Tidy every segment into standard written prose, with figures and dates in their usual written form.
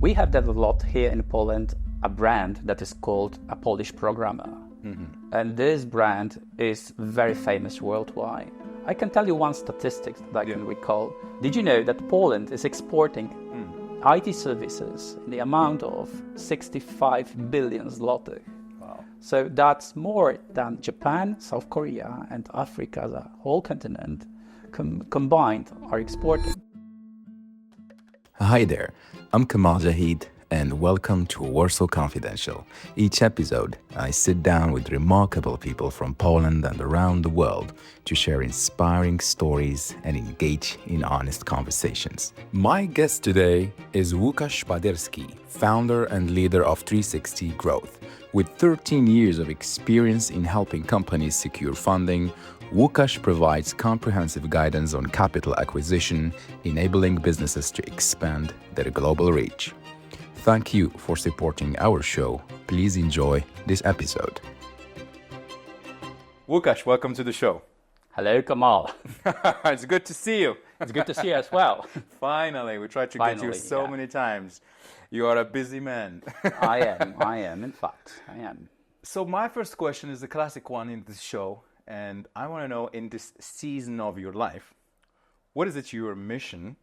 We have developed here in Poland a brand that is called a Polish Programmer. And this brand is very famous worldwide. I can tell you one statistic that I can recall. Did you know that Poland is exporting IT services in the amount of 65 billion zlotys? Wow. So that's more than Japan, South Korea, and Africa, the whole continent combined are exporting. Hi there, I'm Kamal Jahid, and welcome to Warsaw Confidential. Each episode, I sit down with remarkable people from Poland and around the world to share inspiring stories and engage in honest conversations. My guest today is Łukasz Paderski, founder and leader of 360 Growth. With 13 years of experience in helping companies secure funding, Łukasz provides comprehensive guidance on capital acquisition, enabling businesses to expand their global reach. Thank you for supporting our show. Please enjoy this episode. Łukasz, welcome to the show. Hello, Kamal. It's good to see you. It's good to see you as well. Finally, we tried to get you so many times. You are a busy man. I am, in fact, I am. So my first question is the classic one in this show, and I want to know, in this season of your life, what is it your mission?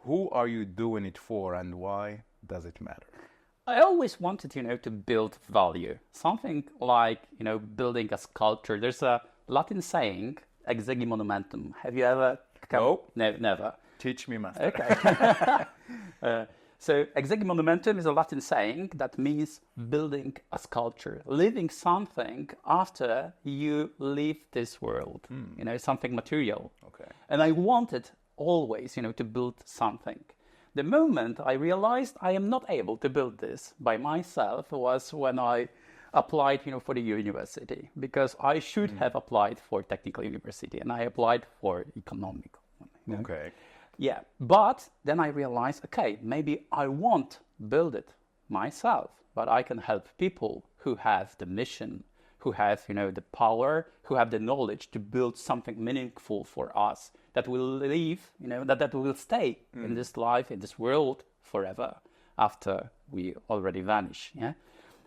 Who are you doing it for, and why does it matter? I always wanted, to build value. Something like, building a sculpture. There's a Latin saying, exegi monumentum. Have you ever... No, never. Teach me, master. Okay. So exegi monumentum is a Latin saying that means building a sculpture, leaving something after you leave this world, something material. Okay. And I wanted always, to build something. The moment I realized I am not able to build this by myself was when I applied, for the university, because I should have applied for technical university and I applied for economic. Okay. Yeah, but then I realized, okay, maybe I won't build it myself, but I can help people who have the mission, who have, the power, who have the knowledge to build something meaningful for us that will live, that will stay in this life, in this world forever after we already vanish. Yeah.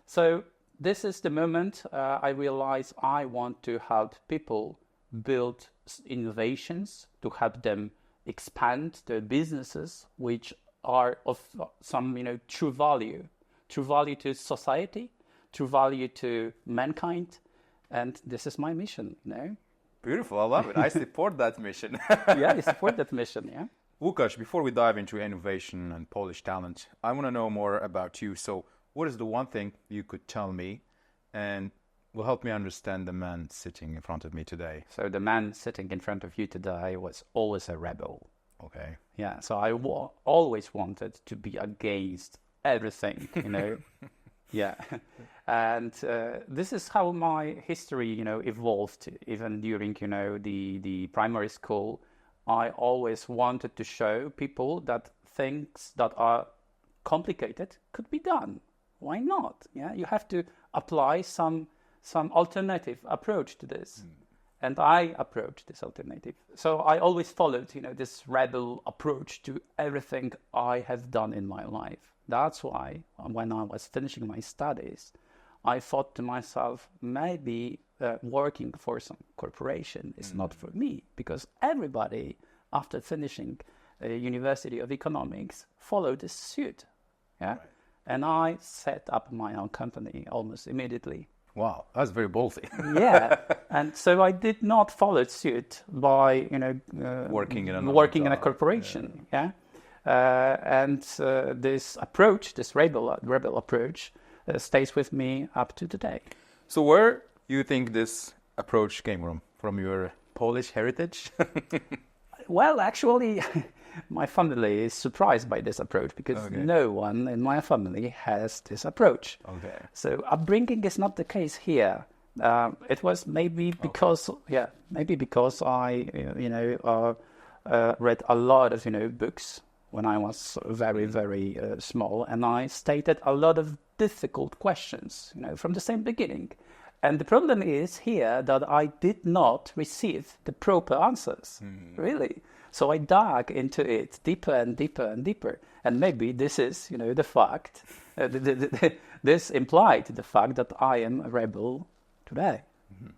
So this is the moment I realize I want to help people build innovations, to help them expand their businesses, which are of some, true value to society, true value to mankind. And this is my mission, Beautiful, I love it. I support that mission. Yeah, I support that mission, yeah. Łukasz, before we dive into innovation and Polish talent, I want to know more about you. So what is the one thing you could tell me and will help me understand the man sitting in front of me today? So the man sitting in front of you today was always a rebel. Okay. Yeah, so I always wanted to be against everything, Yeah. And this is how my history, evolved. Even during, the primary school, I always wanted to show people that things that are complicated could be done. Why not? Yeah, you have to apply some alternative approach to this. And I approached this alternative. So I always followed, this rebel approach to everything I have done in my life. That's why when I was finishing my studies, I thought to myself, maybe working for some corporation is not for me, because everybody after finishing University of Economics followed this suit. Yeah. Right. And I set up my own company almost immediately. Wow, that's very ballsy. Yeah, and so I did not follow suit by working in a corporation. Yeah, and this approach, this rebel approach, stays with me up to today. So where do you think this approach came from? From your Polish heritage? Well, actually, my family is surprised by this approach because no one in my family has this approach. Okay. So upbringing is not the case here. It was maybe because I read a lot of books when I was very very small, and I stated a lot of difficult questions from the same beginning. And the problem is here that I did not receive the proper answers, really. So I dug into it deeper and deeper and deeper. And maybe this is, the fact, this implied the fact that I am a rebel today.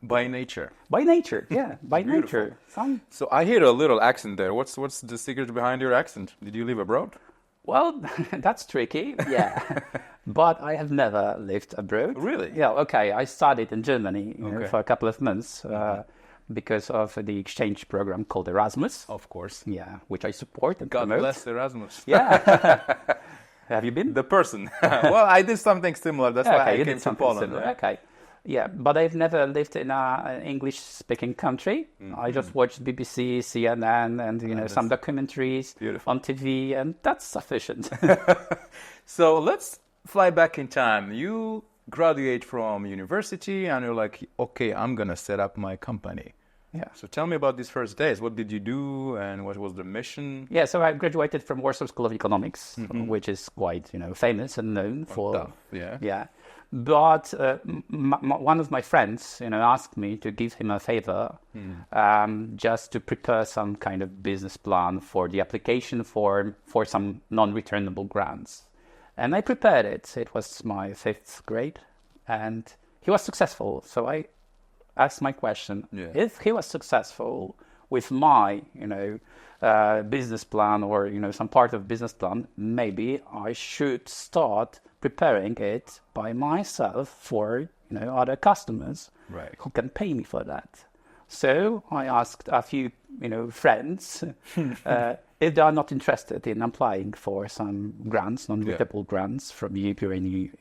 By nature. By nature, yeah, by nature. So I hear a little accent there. What's the secret behind your accent? Did you live abroad? Well, that's tricky, yeah. But I have never lived abroad. Really? Yeah, okay. I studied in Germany for a couple of months because of the exchange program called Erasmus. Of course. Yeah, which I support and God promote. bless Erasmus. Yeah. Have you been? The person. Well, I did something similar. That's why I you came did from something Poland. similar. Right? Okay. Yeah, but I've never lived in an English-speaking country. I just watched BBC, CNN, and some documentaries on TV, and that's sufficient. So let's fly back in time. You graduate from university, and you're like, okay, I'm gonna set up my company. Yeah. So tell me about these first days. What did you do, and what was the mission? Yeah, so I graduated from Warsaw School of Economics, which is quite, famous and known for. Tough. Yeah. Yeah. But one of my friends, asked me to give him a favor, just to prepare some kind of business plan for the application form for some non-returnable grants. And I prepared it. It was my 5th grade, and he was successful. So I asked my question: if he was successful with my, business plan or some part of business plan, maybe I should start preparing it by myself for other customers who can pay me for that. So I asked a few friends if they are not interested in applying for some grants, non-returnable grants from the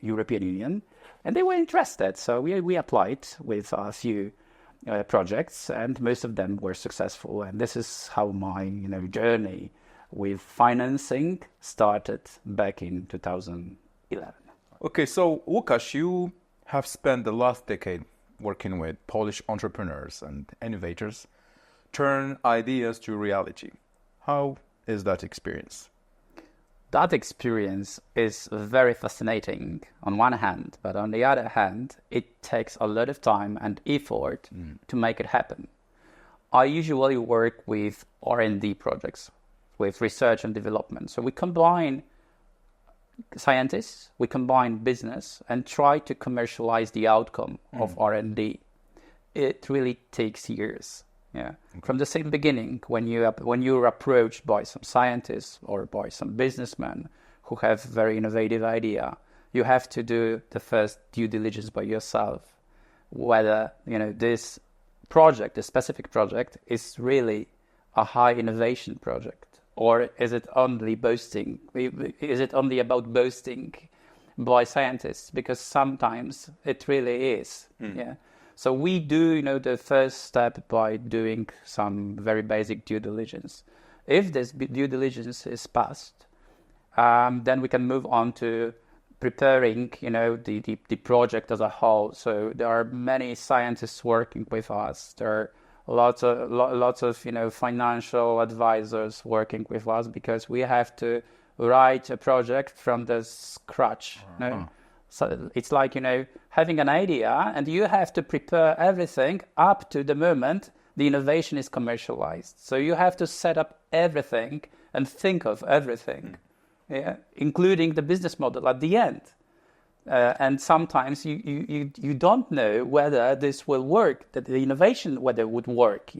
European Union, and they were interested. So we applied with a few projects, and most of them were successful. And this is how my journey with financing started back in 2011. Okay, so Łukasz, you have spent the last decade working with Polish entrepreneurs and innovators, turn ideas to reality. How is that experience? That experience is very fascinating on one hand, but on the other hand, it takes a lot of time and effort to make it happen. I usually work with R&D projects, with research and development. So we combine scientists, we combine business, and try to commercialize the outcome of R&D. It really takes years. Yeah. From the same beginning, when you're approached by some scientists or by some businessmen who have very innovative idea, you have to do the first due diligence by yourself, whether this project, this specific project, is really a high innovation project, or is it only boasting? Is it only about boasting by scientists? Because sometimes it really is. Yeah. So we do, the first step by doing some very basic due diligence. If this due diligence is passed, then we can move on to preparing, the project as a whole. So there are many scientists working with us. There are lots of financial advisors working with us, because we have to write a project from the scratch. So it's like, having an idea, and you have to prepare everything up to the moment the innovation is commercialized. So you have to set up everything and think of everything, including the business model at the end. And sometimes you don't know whether this will work, that the innovation, whether it would work,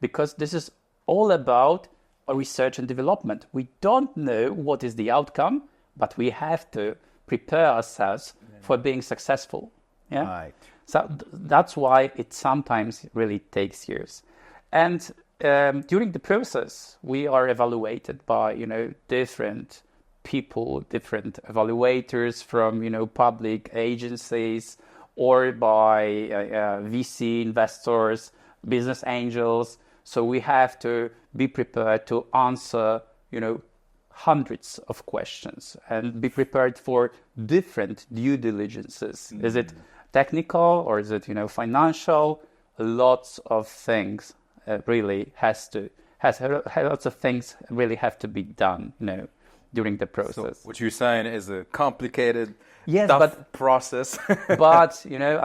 because this is all about research and development. We don't know what is the outcome, but we have to prepare ourselves for being successful. Yeah. Right. So that's why it sometimes really takes years. And during the process, we are evaluated by different people, different evaluators from public agencies, or by VC investors, business angels. So we have to be prepared to answer hundreds of questions and be prepared for different due diligences. Is it technical, or is it financial? Lots of things lots of things really have to be done during the So process. what you're saying is a complicated, Yes, tough process. but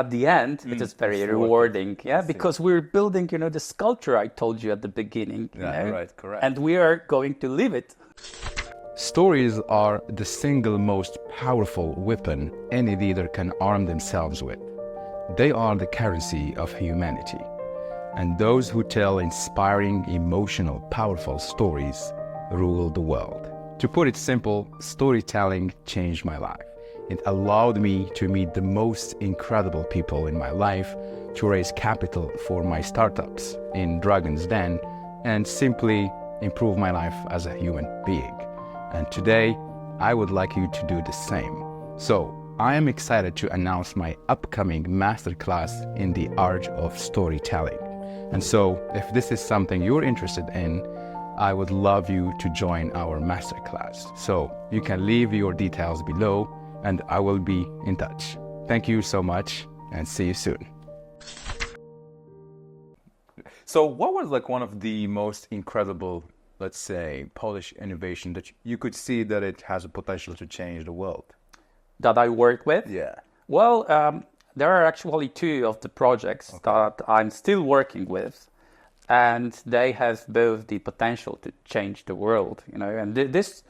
at the end, it is very it's worth it. rewarding. Yeah, I see. because we're building, the sculpture I told you at the beginning. Yeah, right, correct. And we are going to live it. Stories are the single most powerful weapon any leader can arm themselves with. They are the currency of humanity. And those who tell inspiring, emotional, powerful stories rule the world. To put it simple, storytelling changed my life. It allowed me to meet the most incredible people in my life, to raise capital for my startups in Dragon's Den, and simply improve my life as a human being. And today, I would like you to do the same. So, I am excited to announce my upcoming masterclass in the art of storytelling. And so, if this is something you're interested in, I would love you to join our masterclass. So, you can leave your details below, and I will be in touch. Thank you so much, and see you soon. So what was like one of the most incredible, let's say, Polish innovation that you could see that it has a potential to change the world? That I work with? Yeah. Well, there are actually two of the projects that I'm still working with, and they have both the potential to change the world. And this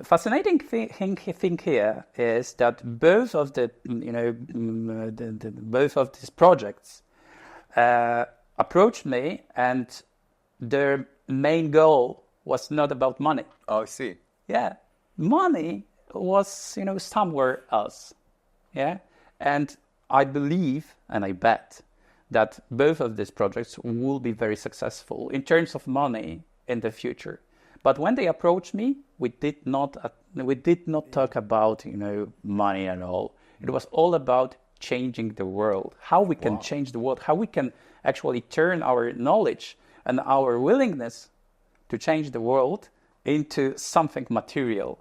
fascinating thing here is that both of both of these projects approached me, and their main goal was not about money. Oh, I see. Yeah, money was, somewhere else. Yeah, and I believe and I bet that both of these projects will be very successful in terms of money in the future. But when they approached me, we did not talk about money at all. It was all about changing the world, how we can change the world, how we can actually turn our knowledge and our willingness to change the world into something material,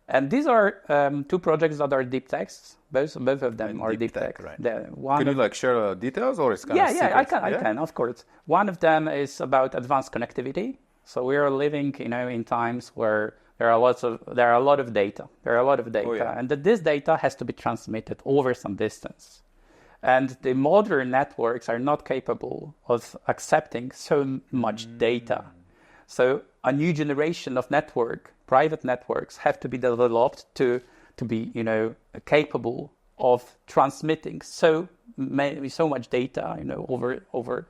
And these are two projects that are deep techs. Both of them are deep tech. Right. Can you share details, or it's kind of secret? I secret? can, of course. One of them is about advanced connectivity. So we are living, in times where there are a lot of data. Oh, yeah. And that this data has to be transmitted over some distance. And the modern networks are not capable of accepting so much data. So a new generation of private networks have to be developed to be, capable of transmitting so much data, over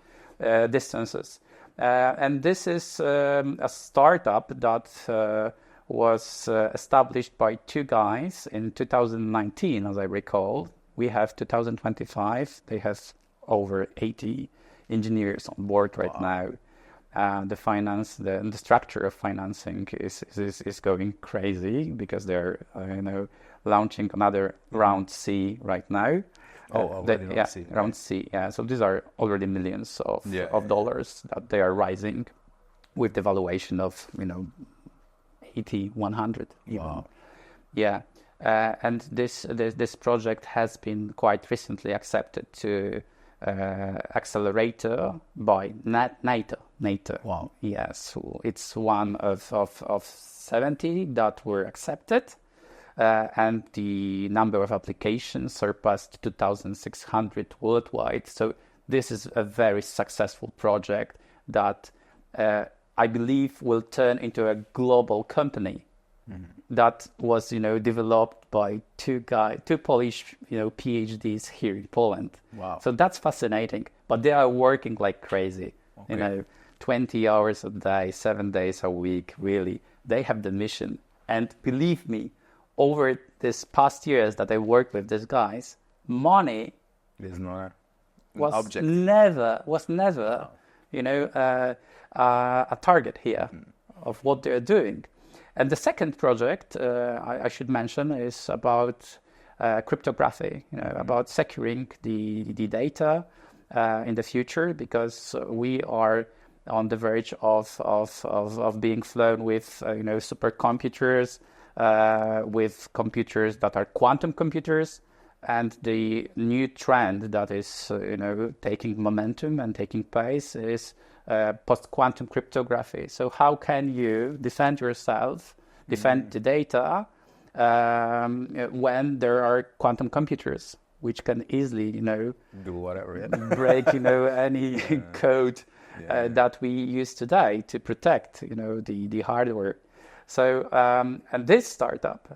distances. And this is a startup that was established by two guys in 2019, as I recall. We have 2025. They have over 80 engineers on board right now. The structure of financing is going crazy because they're launching another round C right now. Round C. Yeah, so these are already millions of dollars that they are rising, with the valuation of 80, 100 even. Wow. Yeah, and this project has been quite recently accepted to accelerator by NATO. Wow. Yes, so it's one of 70 that were accepted. And the number of applications surpassed 2,600 worldwide. So this is a very successful project that I believe will turn into a global company. That was, developed by two Polish, PhDs here in Poland. Wow. So that's fascinating. But they are working like crazy. Okay. 20 hours a day, 7 days a week. Really, they have the mission. And believe me, over this past years that I worked with these guys, money It is not was object. never, a target here of what they're doing. And the second project I should mention is about cryptography, about securing the data in the future, because we are on the verge of being flown with supercomputers, with computers that are quantum computers, and the new trend that is taking momentum and taking pace is post-quantum cryptography. So how can you defend yourself defend the data when there are quantum computers, which can easily, Do whatever. Yeah. break, any code that we use today to protect, the hardware. So, and this startup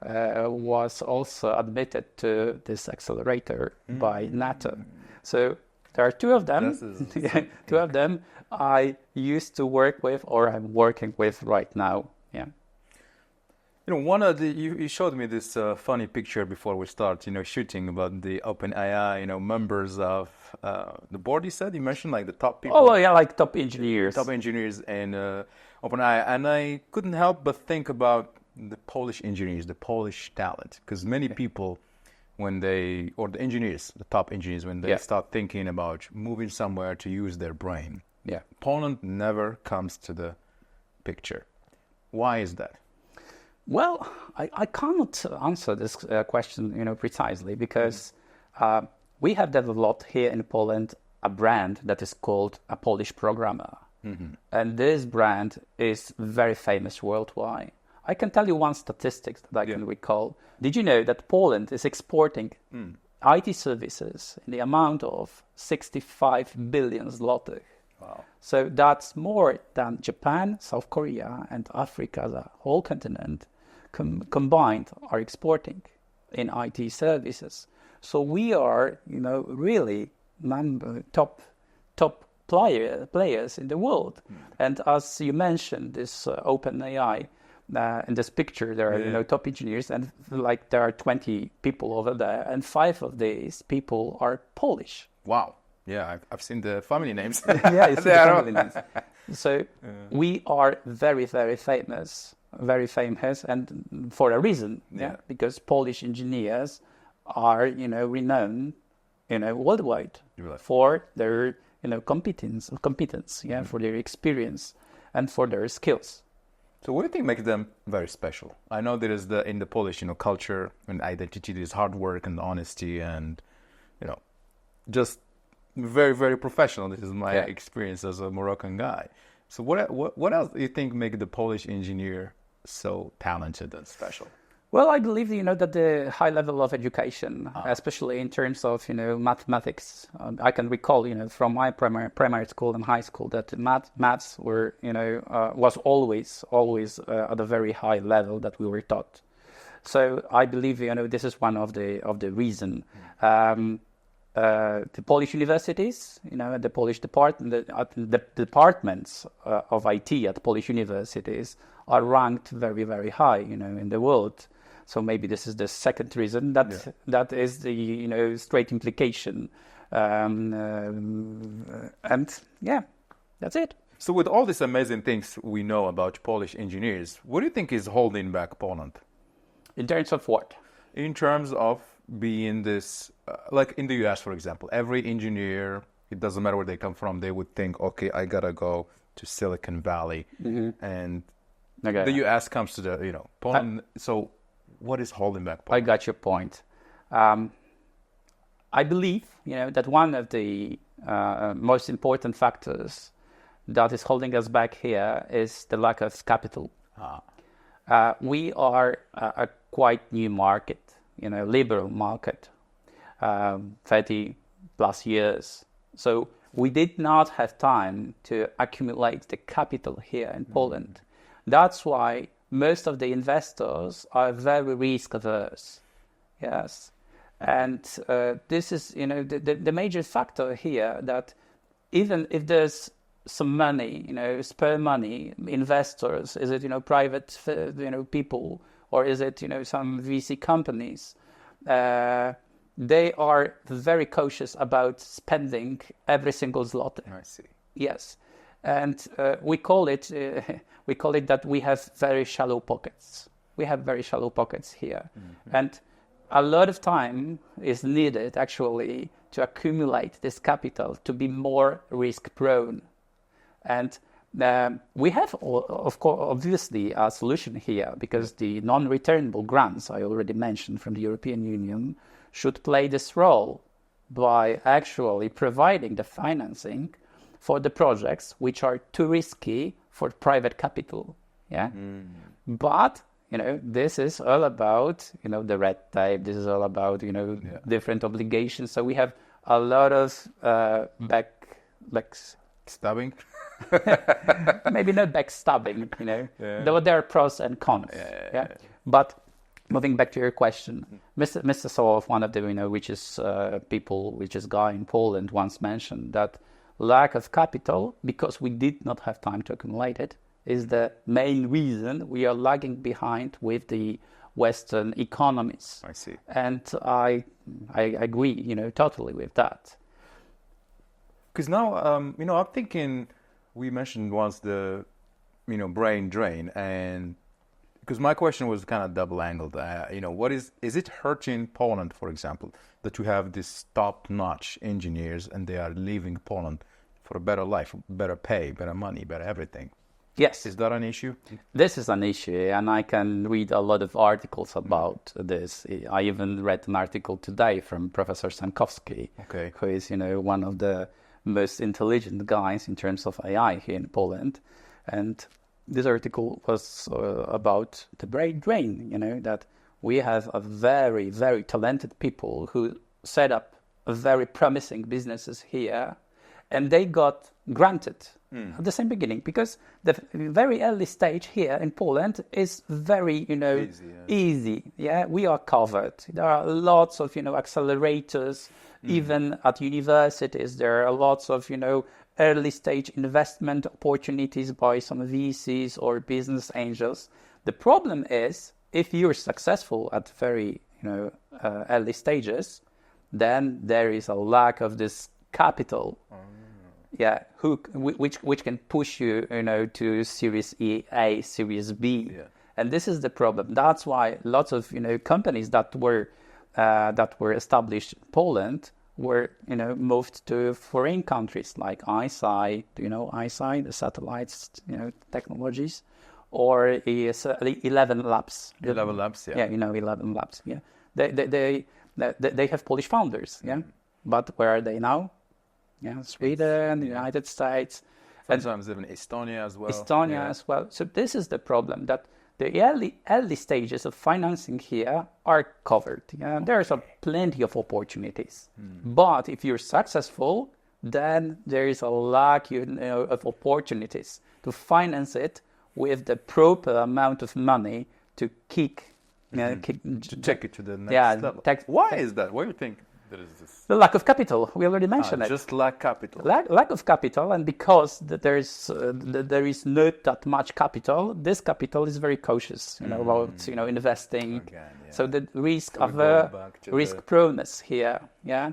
was also admitted to this accelerator by NATO. So there are two of them. Two of them I used to work with, or I'm working with right now. Yeah. One of the you showed me this funny picture before we start, shooting about the OpenAI, members of the board. You mentioned like the top people. Oh, well, yeah, like top engineers. Top engineers in OpenAI, and I couldn't help but think about the Polish engineers, the Polish talent, because many people, when they, or the engineers, the top engineers, when they start thinking about moving somewhere to use their brain, Poland never comes to the picture. Why is that? Well, I cannot answer this question, precisely, because we have developed here in Poland a brand that is called a Polish programmer. And this brand is very famous worldwide. I can tell you one statistic that I can recall. Did you know that Poland is exporting IT services in the amount of 65 billion zlotys? Wow. So that's more than Japan, South Korea, and Africa as a whole continent combined are exporting in IT services. So we are, really top players in the world. And as you mentioned, this OpenAI, in this picture, there are top engineers, and like there are 20 people over there, and 5 of these people are Polish. Wow. Yeah, I've seen the family names. Yeah, it's the family names. So we are very, very famous, and for a reason, because Polish engineers are, renowned, worldwide for their, competence, for their experience and for their skills. So what do you think makes them very special? I know there is in the Polish, culture and identity, there's hard work and honesty and, just very, very professional. This is my experience as a Moroccan guy. So what else do you think make the Polish engineer so talented and special? Well, I believe, that the high level of education, especially in terms of, mathematics. I can recall, from my primary school and high school that maths were, was always at a very high level that we were taught. So I believe, this is one of the reason. The Polish universities, the Polish the departments of IT at Polish universities are ranked very, very high, in the world. So maybe this is the second reason. That is the straight implication, and that's it. So with all these amazing things we know about Polish engineers, what do you think is holding back Poland? In terms of what? In terms of being this, like in the US, for example, every engineer, it doesn't matter where they come from, they would think, okay, I gotta go to Silicon Valley, and the US comes to the, Poland. So what is holding back Poland? I got your point. I believe, that one of the most important factors that is holding us back here is the lack of capital. We are a quite new market, liberal market, 30 plus years. So we did not have time to accumulate the capital here in Poland. That's why most of the investors are very risk averse. Yes. And this is, the major factor here, that even if there's some money, spare money, investors, is it, private, people, or is it, some VC companies, they are very cautious about spending every single zloty. I see. Yes. And we call it that we have very shallow pockets. We have very shallow pockets here. And a lot of time is needed actually to accumulate this capital to be more risk prone. And we have, of course, obviously a solution here, because the non-returnable grants I already mentioned from the European Union should play this role by actually providing the financing for the projects which are too risky for private capital. Yeah. But, this is all about, the red tape. This is all about, different obligations. So we have a lot of Stabbing? maybe not backstabbing, though there are pros and cons. Yeah. But moving back to your question, Mr. Solow, one of the richest richest guy in Poland, once mentioned that lack of capital, because we did not have time to accumulate it, is the main reason we are lagging behind with the Western economies. I see. And I agree, totally with that. Because now, I'm thinking, we mentioned once the, brain drain, and because my question was kind of double-angled. Is it hurting Poland, for example, that you have these top-notch engineers and they are leaving Poland for a better life, better pay, better money, better everything? Yes. Is that an issue? This is an issue, and I can read a lot of articles about this. I even read an article today from Professor Sankowski, who is, one of the most intelligent guys in terms of AI here in Poland. And this article was about the brain drain, that we have a very, very talented people who set up very promising businesses here, and they got granted at the same beginning, because the very early stage here in Poland is very, easy. Yeah, we are covered. There are lots of, accelerators. Even at universities, there are lots of, early stage investment opportunities by some VCs or business angels. The problem is, if you're successful at very, early stages, then there is a lack of this capital. Yeah, which can push you, to Series A, Series B, and this is the problem. That's why lots of companies that were established in Poland were moved to foreign countries like ISI. Do you know ISI, the satellites, technologies, or 11 Labs? 11 Labs, yeah. Yeah, 11 Labs. Yeah, they have Polish founders. Yeah, but where are they now? Yeah, Sweden, the United States. Sometimes even Estonia as well. As well. So this is the problem, that the early stages of financing here are covered. Yeah, there's plenty of opportunities. But if you're successful, then there is a lack, of opportunities to finance it with the proper amount of money to take it to the next level. Why is that? Why do you think there is this? The lack of capital. We already mentioned it. Just lack capital. Lack of capital, and because there is not that much capital, this capital is very cautious, about investing. Again, yeah. So the risk proneness here, yeah.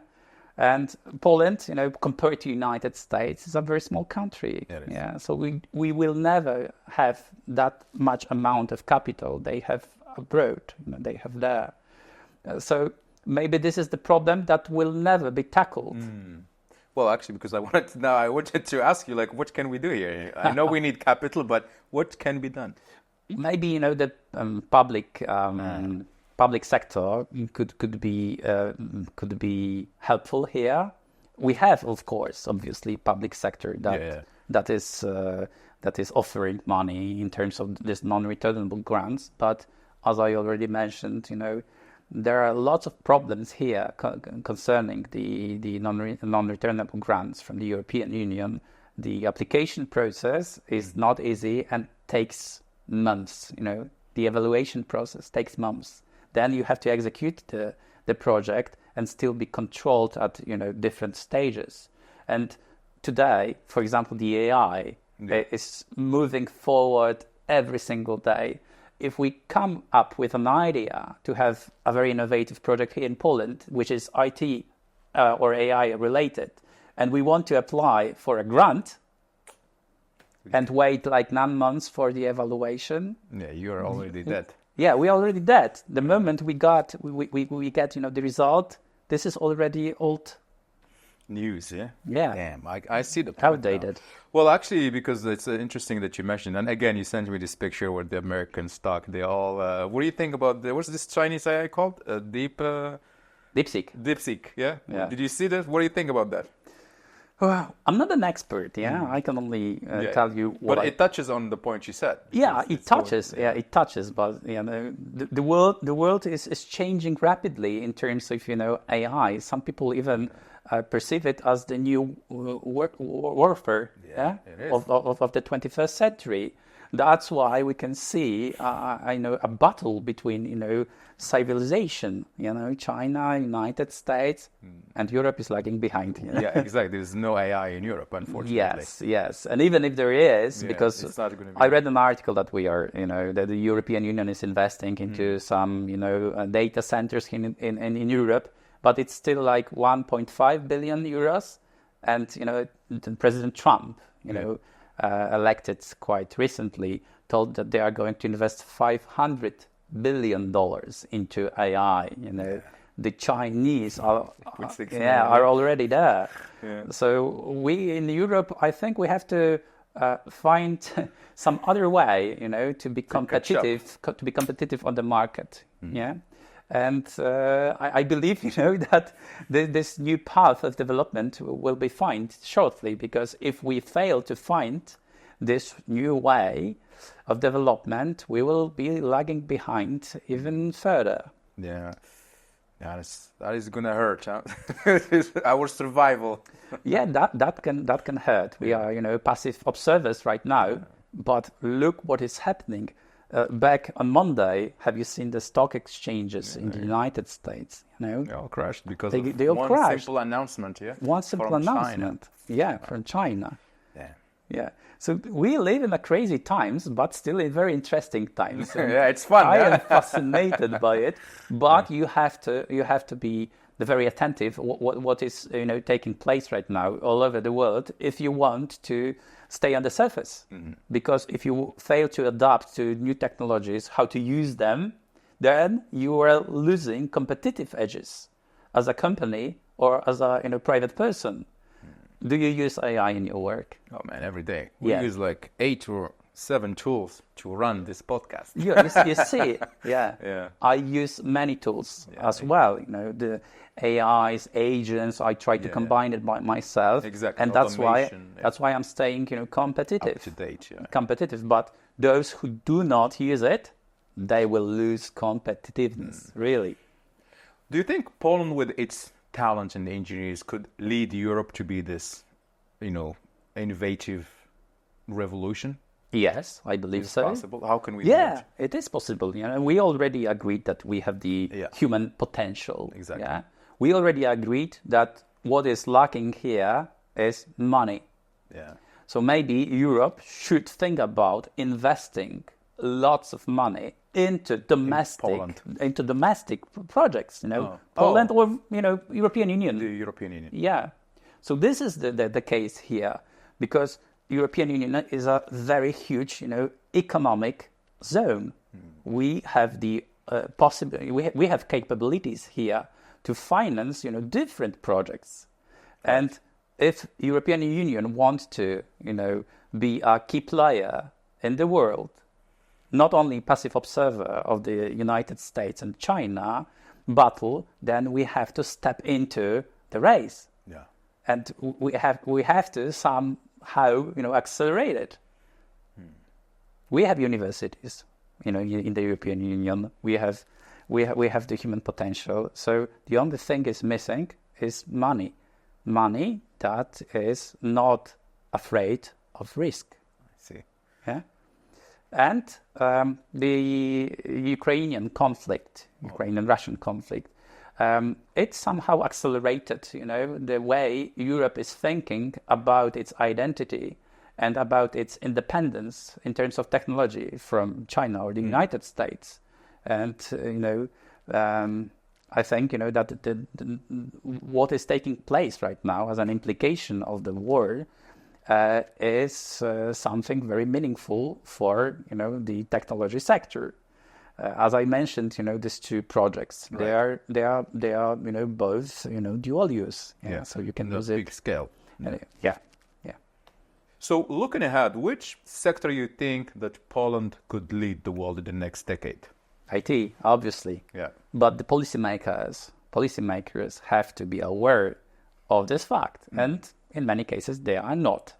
And Poland, compared to United States, is a very small country. Yeah. So we will never have that much amount of capital they have abroad. They have there. So maybe this is the problem that will never be tackled. Well, actually, because I wanted to ask you, what can we do here? I know we need capital, but what can be done? Maybe the public sector could be helpful here. We have, of course, obviously, public sector that is offering money in terms of this non-returnable grants. But as I already mentioned, there are lots of problems here concerning the non-returnable grants from the European Union. The application process is not easy and takes months. The evaluation process takes months. Then you have to execute the project and still be controlled at different stages. And today, for example, the AI is moving forward every single day. If we come up with an idea to have a very innovative project here in Poland, which is IT or AI related, and we want to apply for a grant and wait 9 months for the evaluation. Yeah, you're already dead. Yeah, we're already dead. The moment we get the result, this is already old news. Yeah. Yeah. Damn, I see the point outdated. Now. Well, actually, because it's interesting that you mentioned, and again, you sent me this picture where the American stock. They all. What do you think about what's this Chinese AI called? DeepSeek. DeepSeek. Yeah. Did you see that? What do you think about that? Well, I'm not an expert, I can only tell you what But it touches on the point you said. Yeah, it touches. It touches. But the world is changing rapidly in terms of AI. Some people even perceive it as the new warfare of the 21st century. That's why we can see a battle between civilization. China, United States, and Europe is lagging behind. Yeah, exactly. There's no AI in Europe, unfortunately. Yes, and even if there is, because it's not gonna be. I read an article that that the European Union is investing into some data centers in Europe, but it's still like 1.5 billion euros, and President Trump, elected quite recently, told that they are going to invest $500 billion into AI. The Chinese are already there. Yeah. So we in Europe, I think we have to find some other way, to be competitive, on the market. Yeah. And I believe, that this new path of development will be found shortly, because if we fail to find this new way of development, we will be lagging behind even further. Yeah, that is gonna hurt, huh? Our survival. Yeah, that can hurt. We are, passive observers right now, but look what is happening. Back on Monday, have you seen the stock exchanges in the United States? They all crashed because they of all one crashed. Simple announcement. Yeah, one simple announcement. China. Yeah, from China. Yeah. So we live in a crazy times, but still in very interesting times. Yeah, it's fun. I am fascinated by it, but you have to be very attentive what is taking place right now all over the world if you want to stay on the surface. Because if you fail to adapt to new technologies, how to use them, then you are losing competitive edges as a company or as a private person. Do you use AI in your work? Oh man, every day. We use like 8 or 7 tools to run this podcast. You see, yeah. I use many tools as well. The AIs, agents. I try to combine it by myself. Exactly. And that's why I'm staying, competitive. Up to date, competitive. But those who do not use it, they will lose competitiveness. Really. Do you think Poland, with its talent and engineers, could lead Europe to be this, innovative revolution? Yes, I believe so. Possible? How can we? Yeah, it is possible. We already agreed that we have the human potential. Exactly. Yeah? We already agreed that what is lacking here is money. Yeah. So maybe Europe should think about investing lots of money into domestic projects. Poland or European Union. The European Union. Yeah. So this is the case here, because European Union is a very huge, economic zone. We have the possibility. We have capabilities here to finance, different projects, and if European Union wants to, be a key player in the world, not only passive observer of the United States and China battle, then we have to step into the race. Yeah. And we have to somehow, accelerate it. We have universities, in the European Union. We have the human potential. So the only thing is missing is money. Money that is not afraid of risk. I see. Yeah. And the Ukrainian-Russian conflict, it somehow accelerated, the way Europe is thinking about its identity and about its independence in terms of technology from China or the United States. And, I think, that what is taking place right now as an implication of the war is something very meaningful for, the technology sector. As I mentioned, these two projects, right. they are both, dual use. Yeah. So you can use it. Big scale. Yeah. So looking ahead, which sector you think that Poland could lead the world in the next decade? IT, obviously. Yeah. But the policymakers have to be aware of this fact. And in many cases they are not.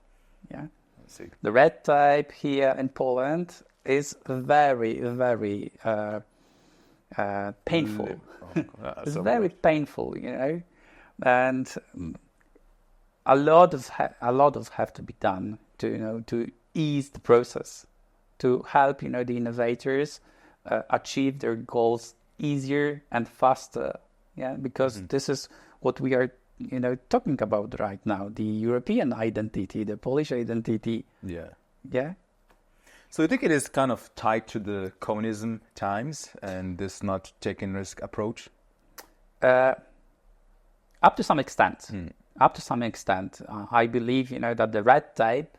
Yeah. I see. The red tape here in Poland is very, very painful. It's very painful, you know, and a lot of have to be done to, you know, to ease the process, to help, you know, the innovators achieve their goals easier and faster. Yeah, because this is what we are, you know, talking about right now: the European identity, the Polish identity. Yeah. Yeah. So you think it is kind of tied to the communism times and this not taking risk approach? Up to some extent. Up to some extent. I believe, you know, that the red tape,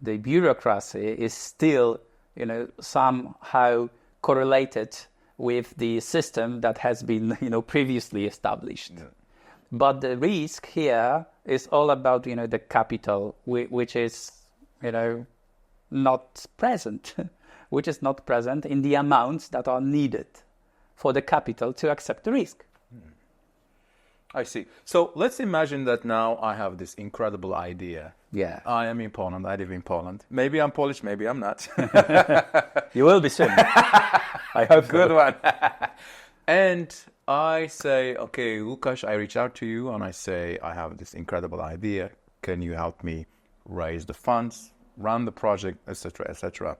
the bureaucracy is still, you know, somehow correlated with the system that has been, you know, previously established. Yeah. But the risk here is all about, you know, the capital, which is, you know, not present, which is not present in the amounts that are needed for the capital to accept the risk. I see. So let's imagine that now I have this incredible idea. Yeah. I am in Poland. I live in Poland. Maybe I'm Polish, maybe I'm not. You will be soon. I hope. Good one. And I say, okay, Łukasz, I reach out to you and I say, I have this incredible idea. Can you help me raise the funds, run the project, etc., etc.?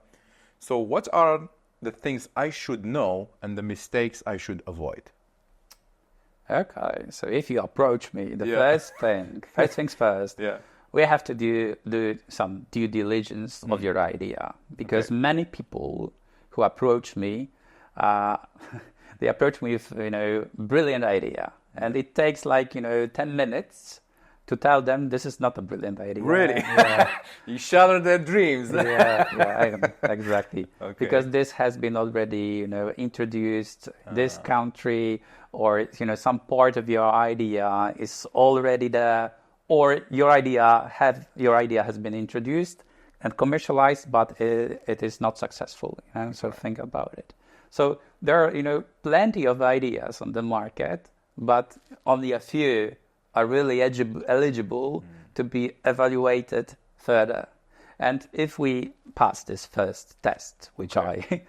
So what are the things I should know and the mistakes I should avoid? Okay, so if you approach me, the first things first, we have to do some due diligence of your idea, because many people who approach me, they approach me with, you know, brilliant idea, and it takes like, you know, 10 minutes to tell them this is not a brilliant idea. Really? Yeah. You shatter their dreams. Exactly. Okay. Because this has been already, you know, introduced. This country, or, you know, some part of your idea is already there, or your idea has been introduced and commercialized, but it is not successful. You know? So think about it. So there are, you know, plenty of ideas on the market, but only a few are really eligible to be evaluated further. And if we pass this first test, which I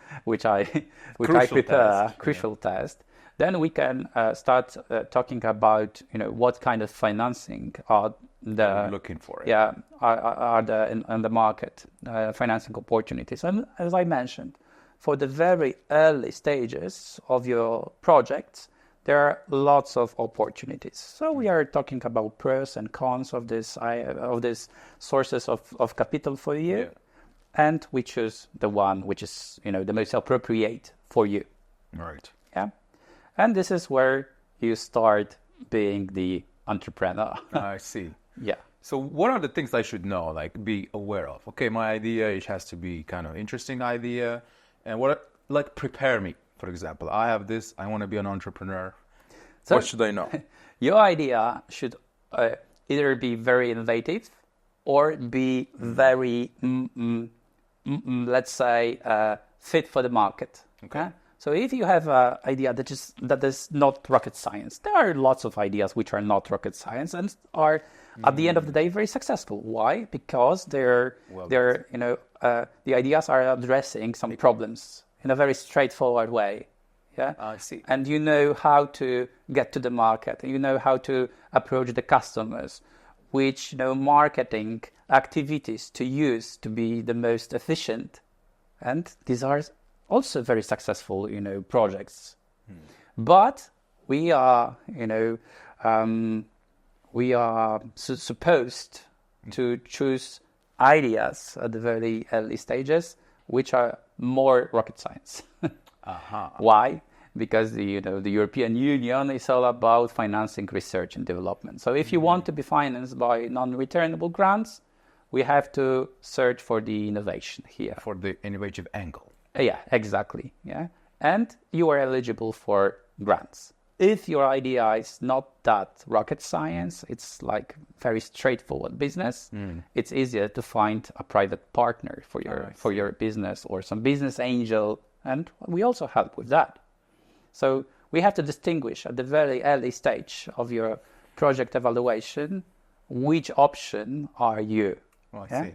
prepare, crucial test, then we can start talking about, you know, what kind of financing are looking for. Are there in the market, financing opportunities. And as I mentioned, for the very early stages of your projects, there are lots of opportunities. So we are talking about pros and cons of this sources of capital for you, and we choose the one which is, you know, the most appropriate for you. Right. Yeah, and this is where you start being the entrepreneur. I see. Yeah. So what are the things I should know, like be aware of? Okay, my idea, it has to be kind of interesting idea, and prepare me. For example, I have this, I want to be an entrepreneur. So what should I know? Your idea should either be very innovative or be very, let's say, fit for the market. Okay. So if you have an idea that is not rocket science, there are lots of ideas which are not rocket science and are, at the end of the day, very successful. Why? Because the ideas are addressing some problems in a very straightforward way. Yeah, I see. And you know how to get to the market. You know how to approach the customers, which, you know, marketing activities to use to be the most efficient. And these are also very successful, you know, projects. But we are, you know, supposed to choose ideas at the very early stages, which are more rocket science. Why? Because the European Union is all about financing research and development. So if you want to be financed by non-returnable grants, we have to search for the innovation here. For the innovative angle. Yeah, exactly. Yeah, and you are eligible for grants. If your idea is not that rocket science, it's like very straightforward business. It's easier to find a private partner for your business, or some business angel, and we also help with that. So we have to distinguish at the very early stage of your project evaluation which option are you? Oh, I Yeah? see.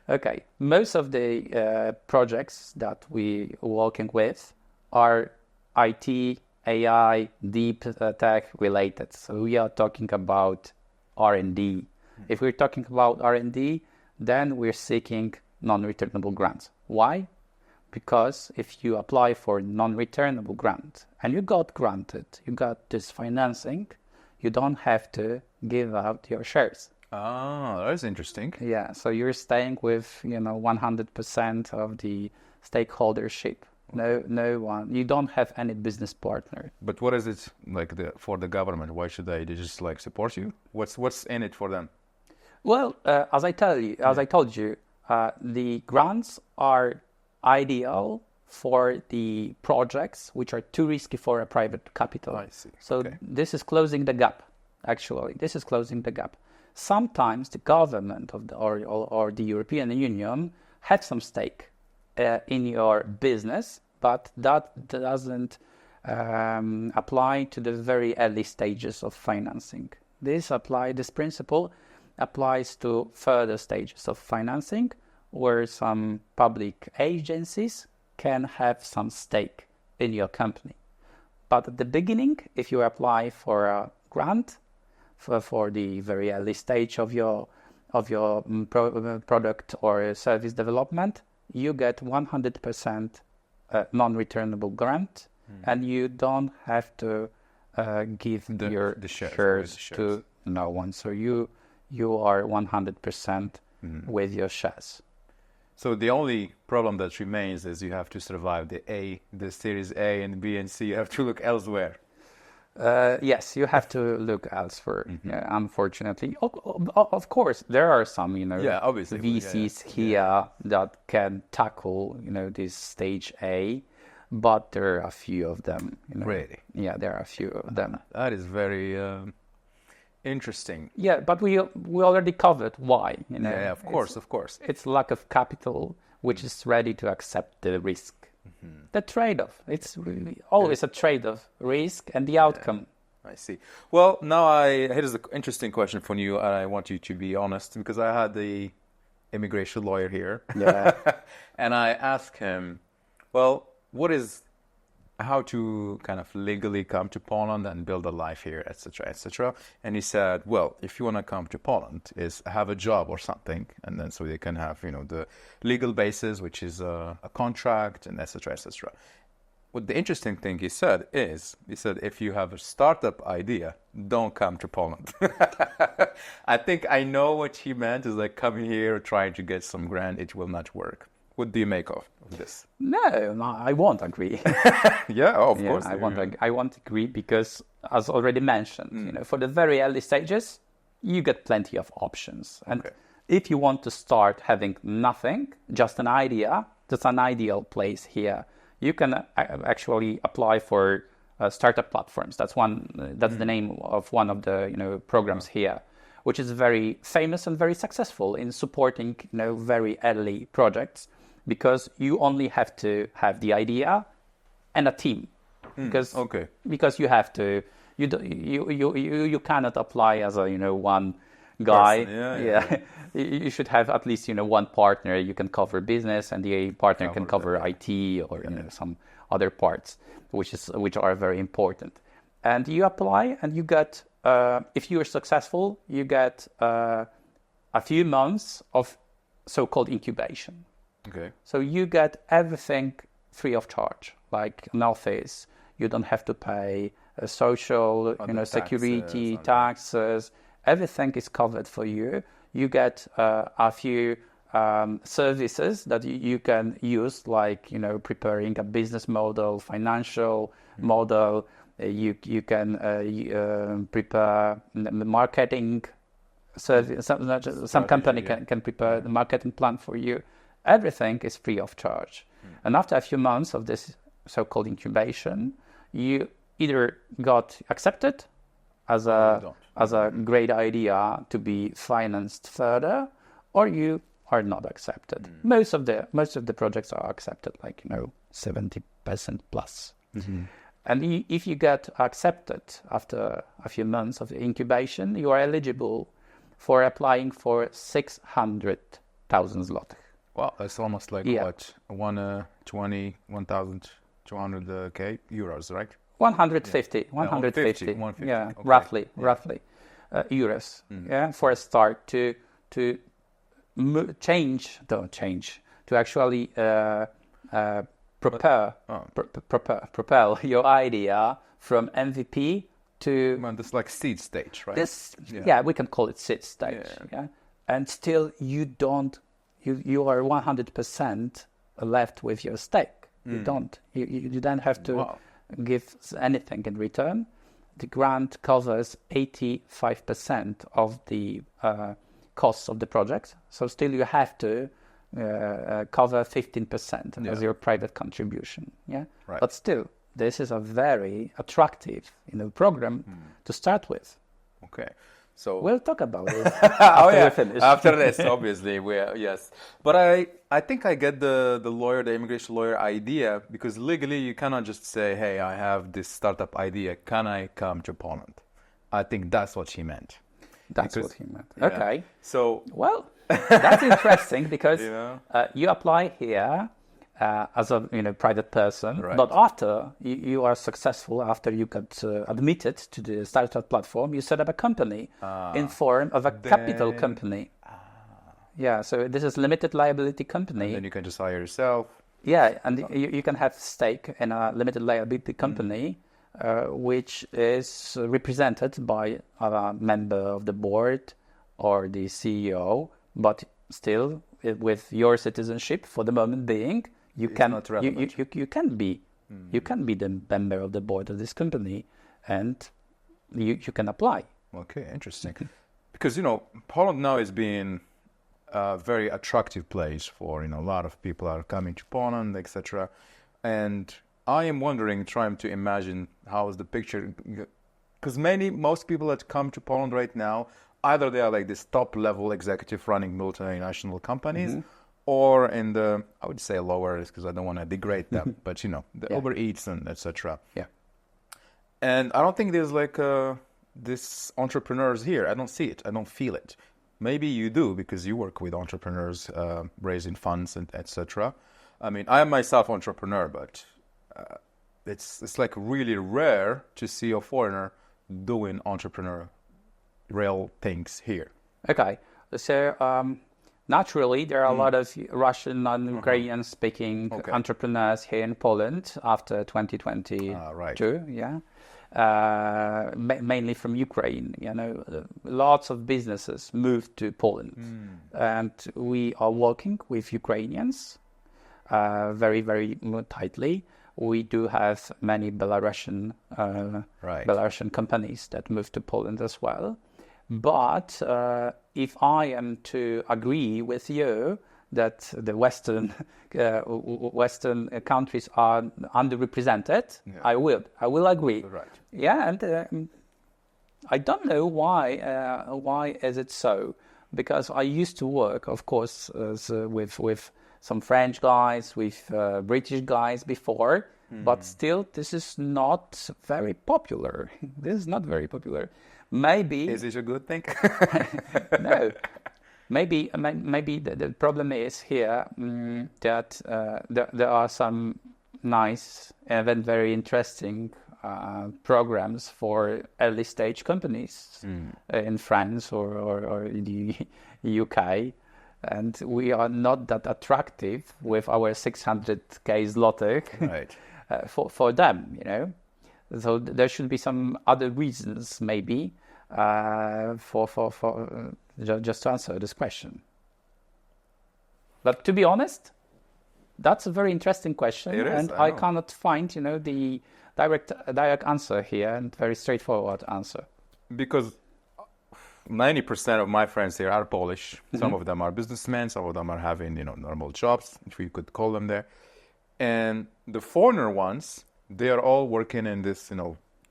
Okay, most of the projects that we working with are IT, AI, deep tech related. So we are talking about R&D. If we're talking about R&D, then we're seeking non-returnable grants. Why? Because if you apply for non-returnable grant and you got granted, you got this financing, you don't have to give out your shares. Ah, that's interesting. Yeah, so you're staying with 100% of the stakeholdership. No one. You don't have any business partner. But what is it like for the government? Why should they just like support you? What's in it for them? Well, as I told you, the grants are ideal for the projects which are too risky for a private capital. I see. So Okay. this is closing the gap. Actually, this is closing the gap. Sometimes the government of or the European Union had some stake in your business, but that doesn't apply to the very early stages of financing. This principle applies to further stages of financing, where some public agencies can have some stake in your company. But at the beginning, if you apply for a grant for the very early stage of your product or service development, you get 100% non-returnable grant, and you don't have to give the shares to no one. So you are 100% with your shares. So the only problem that remains is you have to survive the Series A and B and C. You have to look elsewhere. Yes, you have to look elsewhere. Unfortunately, of course, there are some, obviously, VCs here that can tackle, this stage A, but there are a few of them. Really? Yeah, there are a few of them. That is very interesting. Yeah, but we already covered why. Yeah, of course. It's lack of capital, which is ready to accept the risk. The trade-off. It's really always a trade-off, risk and the outcome. I see. Well, now here's an interesting question for you, and I want you to be honest, because I had the immigration lawyer here. Yeah. And I asked him, well, how to kind of legally come to Poland and build a life here, etc., etc. And he said, well, if you want to come to Poland, is have a job or something, and then so they can have, the legal basis, which is a contract, and etc., etc. What the interesting thing he said, if you have a startup idea, don't come to Poland. I think I know what he meant, is like coming here, trying to get some grant, it will not work. What do you make of this? No, I won't agree. Yeah, of course. I won't agree because, as already mentioned, for the very early stages, you get plenty of options. And if you want to start having nothing, just an idea, that's an ideal place here. You can actually apply for startup platforms. That's the name of one of the programs here, which is very famous and very successful in supporting very early projects. Because you only have to have the idea and a team, because you have to you cannot apply as a one guy. Person, You should have at least one partner. You can cover business, and the partner can cover IT or some other parts, which are very important. And you apply, and you get if you are successful, you get a few months of so-called incubation. Okay. So you get everything free of charge, like an office. You don't have to pay social, security, taxes. Everything is covered for you. You get a few services that you can use, like preparing a business model, financial model. You can prepare the marketing service. Some company can prepare the marketing plan for you. Everything is free of charge. And after a few months of this so-called incubation, you either got accepted as a great idea to be financed further, or you are not accepted. Most of the projects are accepted, like 70% plus. And if you get accepted after a few months of the incubation, you are eligible for applying for 600,000 zlotych. Wow, that's almost like Yeah. what 1,200 k euros, right? 150, Yeah, 150, 150, yeah, okay. roughly, Yeah. roughly, euros, yeah, for a start to to actually propel your idea from MVP to Well, that's like seed stage, right? this. Yeah. Yeah, we can call it seed stage. Yeah. Yeah, and still you are 100% left with your stake. You don't have to Wow. give anything in return. The grant covers 85% of the costs of the project, so still you have to cover 15% as Yeah. your private contribution. Yeah, Right. but still, this is a very attractive, program to start with. Okay. So We'll talk about it oh after yeah, we finish. after this, obviously, yes. But I think I get the immigration lawyer idea, because legally you cannot just say, hey, I have this startup idea, can I come to Poland? I think that's what she meant. That's because- what he meant. Yeah. Okay. So Well, that's interesting because You know? you apply here as a private person, Right. but after you are successful, after you got admitted to the startup platform, you set up a company in form of a capital Then- company. Yeah, so this is limited liability company. then you can just hire yourself. Yeah, and you can have stake in a limited liability company, which is represented by a member of the board or the CEO, but still with your citizenship for the moment being, you can not relevant. you can be the member of the board of this company, and you can apply. Okay, interesting. Because Poland now is being a very attractive place for a lot of people are coming to Poland, etc. And I am wondering, trying to imagine how is the picture, because most people that come to Poland right now, either they are like this top level executive running multinational companies, or in the, I would say lower, because I don't want to degrade them, but the Yeah. Uber Eats and etc. Yeah. And I don't think there's like this entrepreneurs here. I don't see it. I don't feel it. Maybe you do, because you work with entrepreneurs, raising funds and etc. I mean, I am myself entrepreneur, but it's like really rare to see a foreigner doing entrepreneurial things here. Okay, so naturally there are a lot of Russian and Ukrainian speaking Okay. entrepreneurs here in Poland after 2022. Right. Yeah, mainly from Ukraine. Lots of businesses moved to Poland, and we are working with Ukrainians very, very tightly. We do have many Belarusian Right. Belarusian companies that moved to Poland as well. But if I am to agree with you that the Western countries are underrepresented, Yeah. I will agree. Right. Yeah, and I don't know why is it so, because I used to work, of course, with some French guys, with British guys before, but still this is not very popular. This is not very popular. Maybe Is it a good thing? no. Maybe the problem is here that there are some nice and very interesting programs for early stage companies in France or in the UK, and we are not that attractive with our 600k zlotych Right. for them, So there should be some other reasons, maybe, for just to answer this question. But to be honest, that's a very interesting question, It is, and I I know. cannot find, the direct answer here, and very straightforward answer. Because 90% of my friends here are Polish. Some of them are businessmen. Some of them are having, normal jobs, if we could call them there. And the foreigner ones, they are all working in this,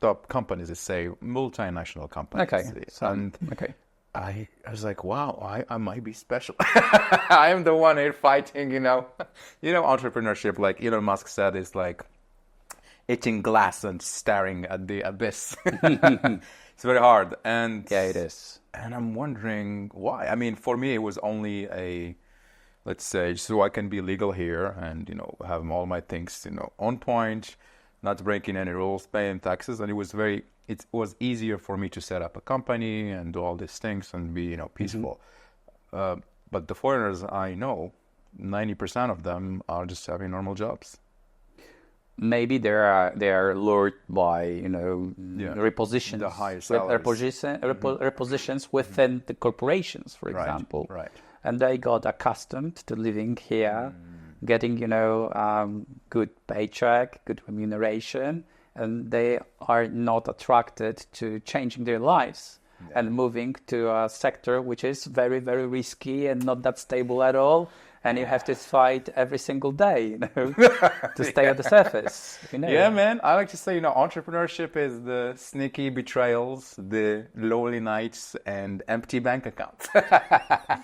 top companies, let's say multinational companies. Okay, so, And okay. I was like, wow, I might be special. I am the one here fighting, entrepreneurship. Like Elon Musk said, it's like eating glass and staring at the abyss. It's very hard. And Yeah, it is. And I'm wondering why. I mean, for me, it was only let's say, so I can be legal here and, have all my things, on point, not breaking any rules, paying taxes. And it was easier for me to set up a company and do all these things and be, peaceful. But the foreigners I know, 90% of them are just having normal jobs. Maybe they are lured by repositions, The higher salaries. repositions within the corporations, for example. Right. And they got accustomed to living here, getting good paycheck, good remuneration, and they are not attracted to changing their lives and moving to a sector which is very, very risky and not that stable at all. And you have to fight every single day, to stay at the surface. Yeah, man. I like to say, entrepreneurship is the sneaky betrayals, the lonely nights, and empty bank accounts.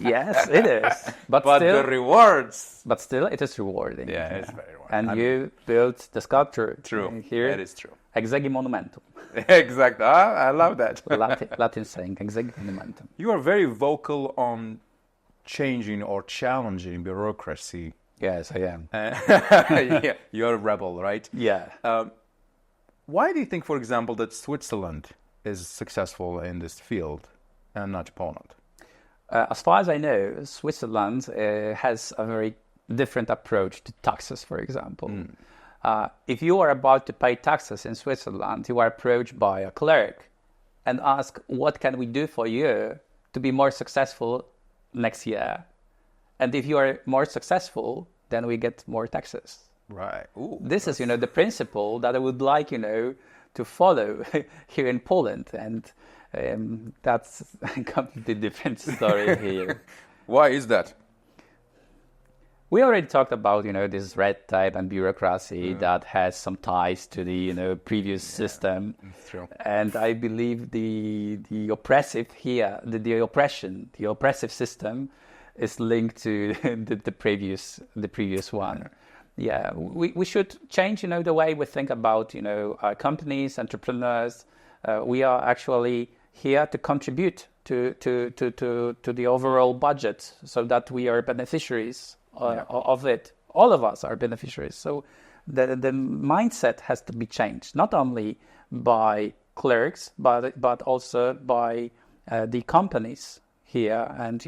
Yes, it is. But still, the rewards. But still, it is rewarding. Yeah, it's very rewarding. And you built the sculpture. True. Here. That is true. Exegi monumentum. Exactly. I love that. Latin saying, exegi monumentum. You are very vocal on changing or challenging bureaucracy. Yes, I am. Yeah, you're a rebel, right? Yeah. Why do you think, for example, that Switzerland is successful in this field and not Poland? As far as I know, Switzerland has a very different approach to taxes, for example. If you are about to pay taxes in Switzerland, you are approached by a clerk and ask, what can we do for you to be more successful next year? And if you are more successful, then we get more taxes. Right. Ooh, this is, the principle that I would like, to follow here in Poland. And that's a completely different story here. Why is that? We already talked about, this red tape and bureaucracy that has some ties to the, previous system. That's true. And I believe the oppressive here, the oppressive system is linked to the previous one. Yeah, we should change, the way we think about, companies, entrepreneurs. We are actually here to contribute to the overall budget so that we are beneficiaries of it. All of us are beneficiaries. So the mindset has to be changed, not only by clerks, but also by the companies here and,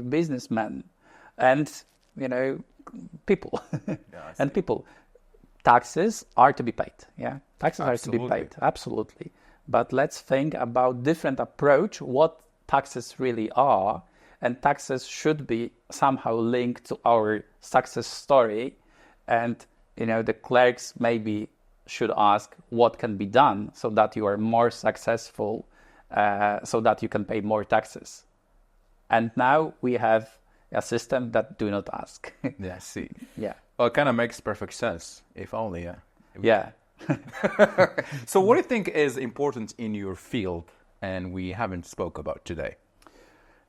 businessmen and, people. And people. Taxes are to be paid. Yeah, taxes Absolutely. are to be paid. Absolutely. But let's think about different approach, what taxes really are. And taxes should be somehow linked to our success story. And, the clerks maybe should ask what can be done so that you are more successful, so that you can pay more taxes. And now we have a system that do not ask. Yeah, I see. Yeah. Well, it kind of makes perfect sense, if only, yeah. Yeah. So what do you think is important in your field and we haven't spoke about today?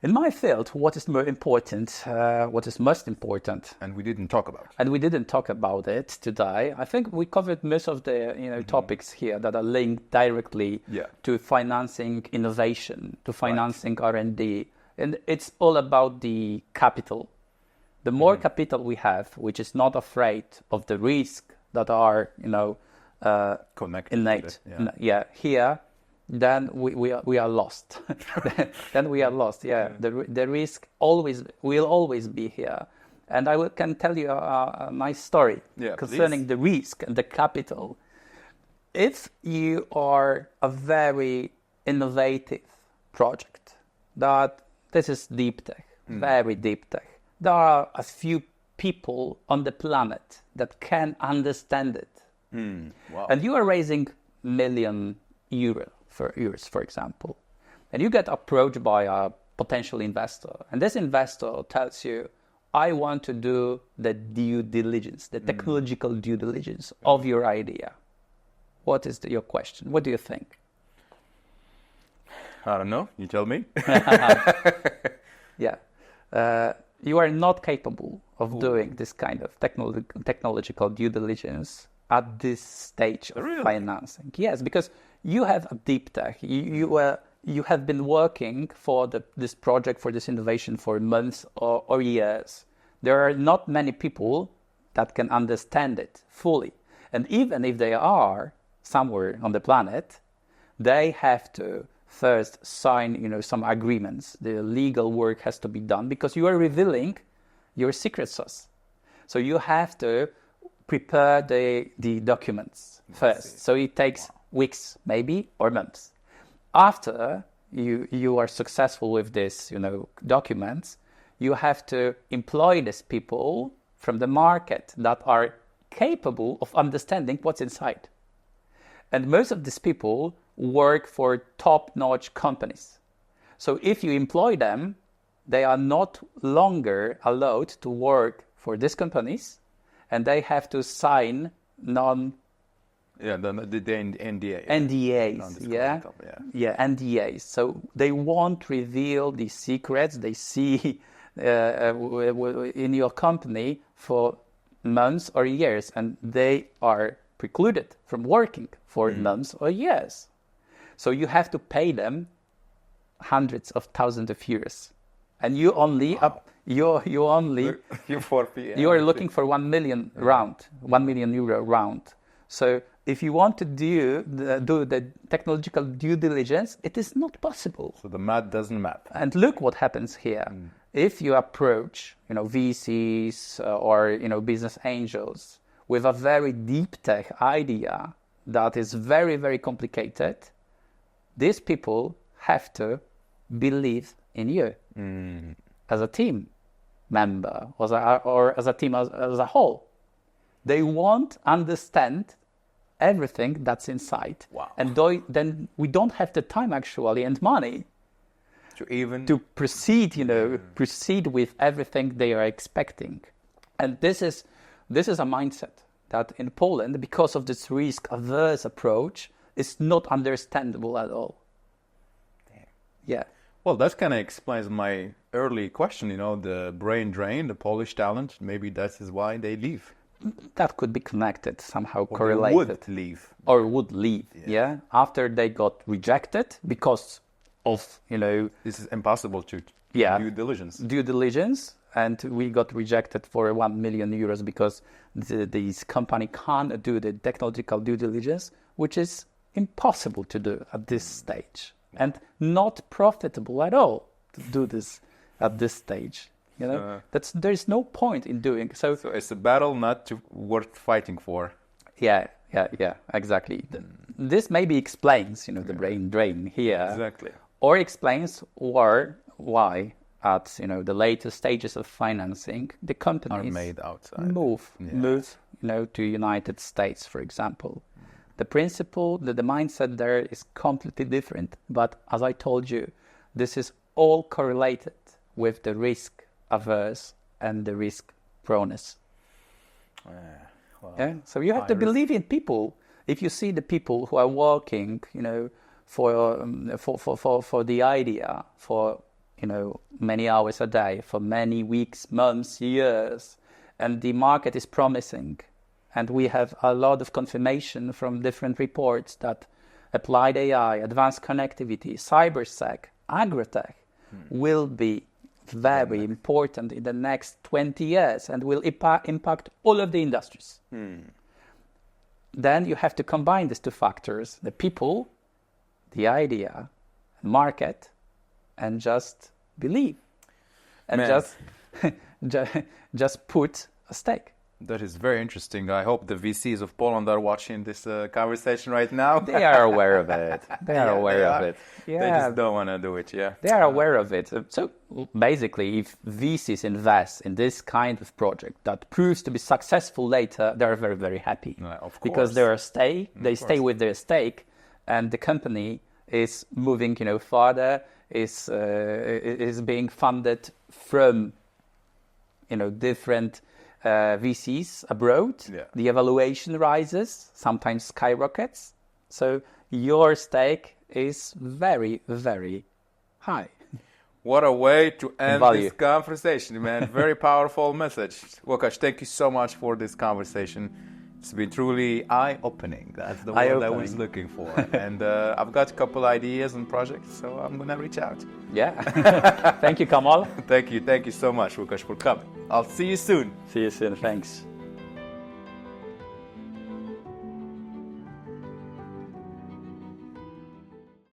In my field, what is more important, what is most important, And we didn't talk about. and we didn't talk about it today. I think we covered most of the topics here that are linked directly to financing innovation, to financing R&D, and it's all about the capital. The more capital we have, which is not afraid of the risk that are Connected. innate, to it, here. Then we are lost. Then we are lost. Yeah, the risk will always be here. And I can tell you a nice story concerning the risk and the capital. If you are a very innovative project, this is deep tech, very deep tech. There are a few people on the planet that can understand it. Wow. And you are raising €1 million, for example, and you get approached by a potential investor, and this investor tells you, I want to do the due diligence, the technological due diligence of your idea. What is your question? What do you think? I don't know. You tell me. Yeah. You are not capable of doing this kind of technological due diligence at this stage of Really? financing. Yes, because you have a deep tech. You have been working for this project, for this innovation for months or years. There are not many people that can understand it fully. And even if they are somewhere on the planet, they have to first sign, some agreements. The legal work has to be done because you are revealing your secret sauce. So you have to prepare the documents first. So it takes weeks, maybe, or months. After you are successful with this, documents, you have to employ these people from the market that are capable of understanding what's inside. And most of these people work for top-notch companies. So if you employ them, they are not longer allowed to work for these companies, and they have to sign the NDA. NDAs, NDAs. So they won't reveal the secrets they see in your company for months or years, and they are precluded from working for months or years. So you have to pay them hundreds of thousands of euros, and you only you are looking for 1 million round, 1 million euro round. So if you want to do the technological due diligence, it is not possible. So the math doesn't math. And look what happens here. If you approach, VCs or business angels with a very deep tech idea that is very, very complicated, these people have to believe in you as a team member or as a team as a whole. They won't understand everything that's inside. Wow. And then we don't have the time actually and money to proceed, proceed with everything they are expecting. And this is a mindset that in Poland, because of this risk-averse approach, is not understandable at all. Damn. Yeah. Well, that kind of explains my early question, the brain drain, the Polish talent. Maybe that is why they leave. That could be connected, somehow Or correlated. would leave. Yeah. After they got rejected because of, This is impossible to due diligence. And we got rejected for 1 million euros because this company can't do the technological due diligence, which is impossible to do at this stage and not profitable at all to do this at this stage. There's no point in doing so. So it's a battle not worth fighting for. Yeah, exactly. This maybe explains, the brain drain here. Exactly. Or explains why at the later stages of financing, the companies are made outside. move to United States, for example. The principle, the mindset there is completely different. But as I told you, this is all correlated with the risk averse and the risk proneness. So you have to believe in people. If you see the people who are working, for the idea, for many hours a day, for many weeks, months, years, and the market is promising, and we have a lot of confirmation from different reports that applied AI, advanced connectivity, cybersec, agrotech will be very important in the next 20 years and will impact all of the industries. Then you have to combine these two factors, the people, the idea, market, and just believe. And just put a stake. That is very interesting. I hope the VCs of Poland are watching this conversation right now. They are aware of it. They are aware of it. Yeah. They just don't want to do it, They are aware of it. So basically, if VCs invest in this kind of project that proves to be successful later, they are very, very happy. Of course. Because they stay with their stake, and the company is moving, further, is being funded from, different VCs abroad. The evaluation rises, sometimes skyrockets. So your stake is very, very high. What a way to end this conversation, man. Very powerful message. Łukasz, thank you so much for this conversation. It's been truly eye-opening. That's the word I was looking for. And I've got a couple ideas and projects, so I'm going to reach out. Yeah. Thank you, Kamal. Thank you so much, Łukasz, for coming. I'll see you soon. See you soon. Thanks.